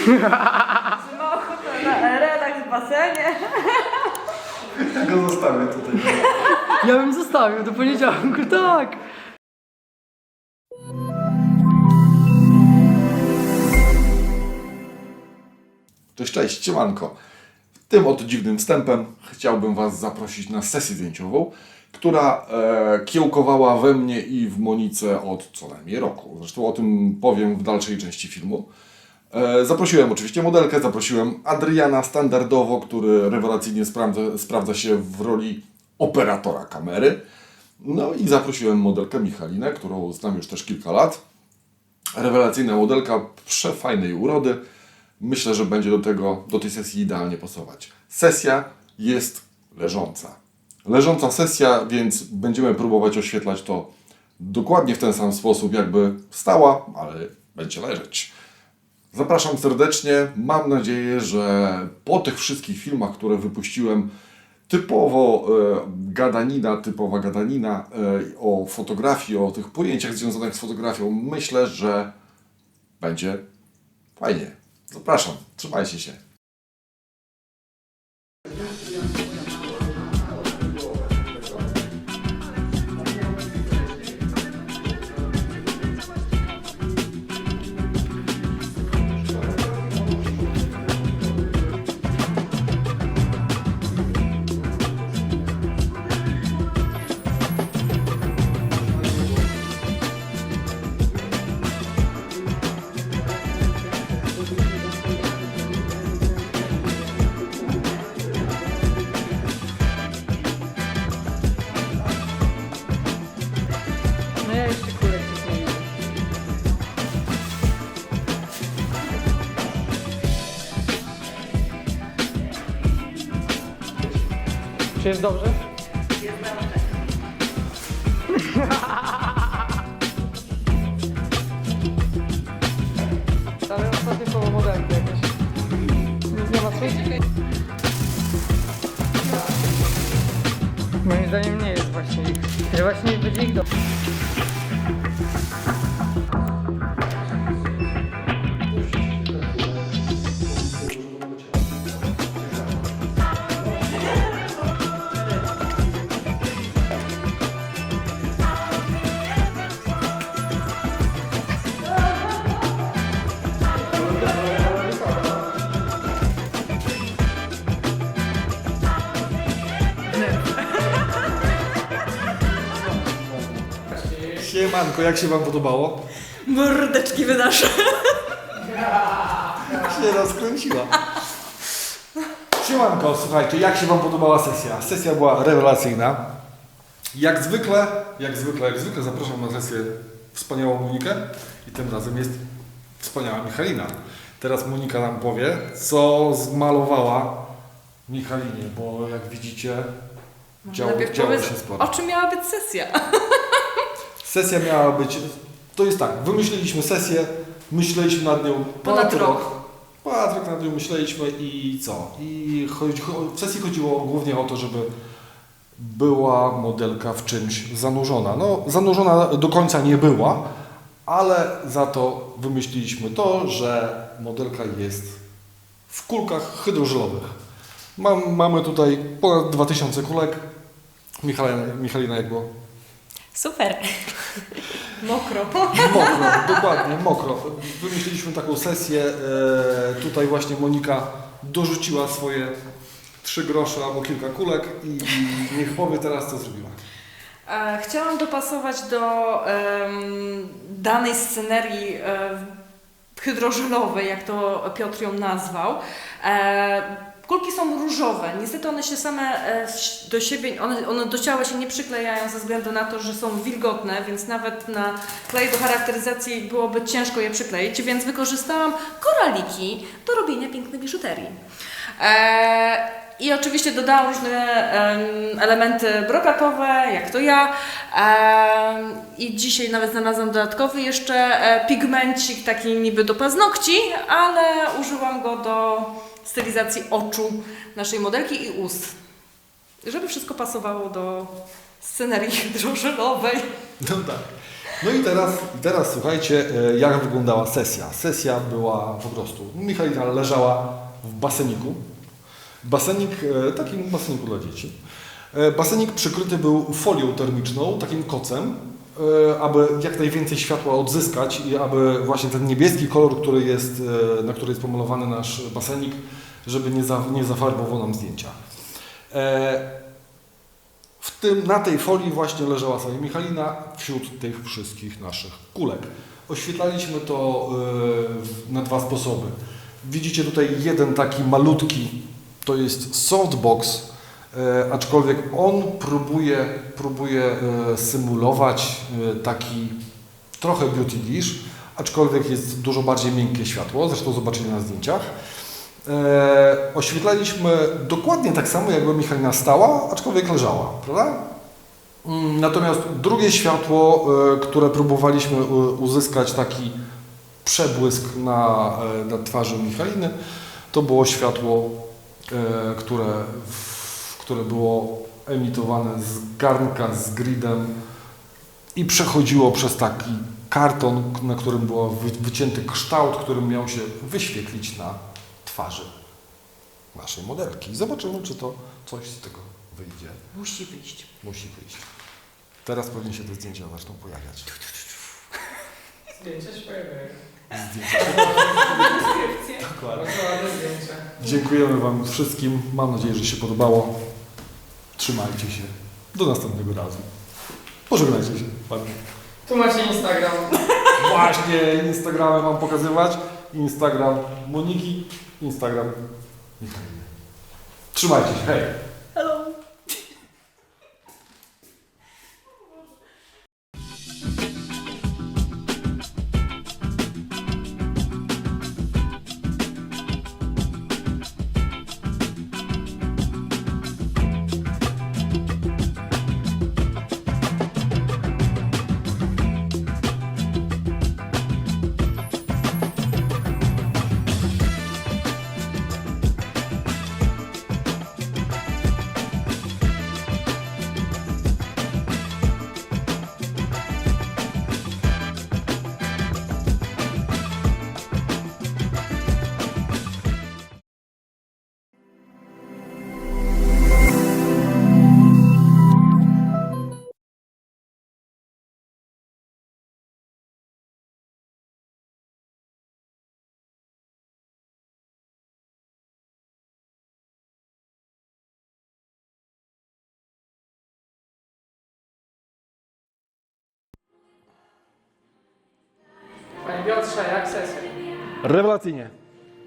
Że ma ochotę na relaks w basenie. Ja go zostawię tutaj. Ja bym zostawił do poniedziałku, tak. Cześć, siemanko. Tym oto dziwnym wstępem chciałbym Was zaprosić na sesję zdjęciową, która kiełkowała we mnie i w Monice od co najmniej roku. Zresztą o tym powiem w dalszej części filmu. Zaprosiłem oczywiście modelkę, zaprosiłem Adriana standardowo, który rewelacyjnie sprawdza się w roli operatora kamery. No i zaprosiłem modelkę Michalinę, którą znam już też kilka lat. Rewelacyjna modelka, przefajnej urody. Myślę, że będzie do tej sesji idealnie pasować. Sesja jest leżąca. Leżąca sesja, więc będziemy próbować oświetlać to dokładnie w ten sam sposób, jakby stała, ale będzie leżeć. Zapraszam serdecznie. Mam nadzieję, że po tych wszystkich filmach, które wypuściłem, typowa gadanina o fotografii, o tych pojęciach związanych z fotografią, myślę, że będzie fajnie. Zapraszam, trzymajcie się. No ja jeszcze kulek nie widzę. Czy jest dobrze? Ale ostatnio koło modelki jakieś. Nie ma co? Moim zdaniem nie jest właśnie ich. Że właśnie nie będzie ich dobrze. Siemanko, jak się Wam podobało? Mordeczki wynasze. Się rozkręciła. Siemanko, słuchajcie, jak się Wam podobała sesja? Sesja była rewelacyjna. Jak zwykle zapraszam na sesję wspaniałą Monikę i tym razem jest wspaniała Michalina. Teraz Monika nam powie, co zmalowała Michalinie, bo jak widzicie, działo się sporo. O czym miała być sesja? Sesja miała być, to jest tak, wymyśliliśmy sesję, myśleliśmy nad nią Ponad rok. Ponad rok nad nią myśleliśmy i co? I w sesji chodziło głównie o to, żeby była modelka w czymś zanurzona. No, zanurzona do końca nie była, ale za to wymyśliliśmy to, że modelka jest w kulkach hydrożelowych. Mamy tutaj ponad 2000 kulek. Michalina, jak było? Super. Mokro. Mokro, dokładnie, mokro. Wymyśliliśmy taką sesję. Tutaj właśnie Monika dorzuciła swoje 3 grosze albo kilka kulek i niech powie teraz, co zrobiła. Chciałam dopasować do danej scenerii hydrożelowej, jak to Piotr ją nazwał. Kulki są różowe. Niestety one się same do siebie, one do ciała się nie przyklejają ze względu na to, że są wilgotne, więc nawet na klej do charakteryzacji byłoby ciężko je przykleić, więc wykorzystałam koraliki do robienia pięknej biżuterii. I oczywiście dodałam różne elementy brokatowe, jak to ja. I dzisiaj nawet znalazłam dodatkowy jeszcze pigmencik, taki niby do paznokci, ale użyłam go do stylizacji oczu naszej modelki i ust. Żeby wszystko pasowało do scenerii hydrożelowej. No tak. No i teraz słuchajcie, jak wyglądała sesja. Sesja była po prostu, Michalina leżała w baseniku. Basenik, takim baseniku dla dzieci. Basenik przykryty był folią termiczną, takim kocem, aby jak najwięcej światła odzyskać i aby właśnie ten niebieski kolor, na który jest pomalowany nasz basenik, żeby nie zafarbował nam zdjęcia. Na tej folii właśnie leżała sobie Michalina wśród tych wszystkich naszych kulek. Oświetlaliśmy to na dwa sposoby. Widzicie tutaj jeden taki malutki, to jest softbox, aczkolwiek on próbuje symulować taki trochę beauty dish, aczkolwiek jest dużo bardziej miękkie światło, zresztą zobaczycie na zdjęciach. Oświetlaliśmy dokładnie tak samo, jakby Michalina stała, aczkolwiek leżała, prawda? Natomiast drugie światło, które próbowaliśmy uzyskać taki przebłysk na twarzy Michaliny, to było światło, które było emitowane z garnka z gridem i przechodziło przez taki karton, na którym był wycięty kształt, który miał się wyświetlić na twarzy naszej modelki. Zobaczymy, czy to coś z tego wyjdzie. Musi wyjść. Musi wyjść. Teraz pewnie się te zdjęcia zaczną pojawiać. Zdjęcia się pojawiają. Dokładnie. Bardzo ładne zdjęcia. Dziękujemy Wam wszystkim. Mam nadzieję, że się podobało. Trzymajcie się. Do następnego razu. Pożegnajcie się. Ładnie. Tu macie Instagram. Właśnie Instagramy Wam pokazywać. Instagram Moniki, Instagram Michaliny. Trzymajcie się. Hej! Hello! Panie Piotrze, jak sesja? Rewelacyjnie.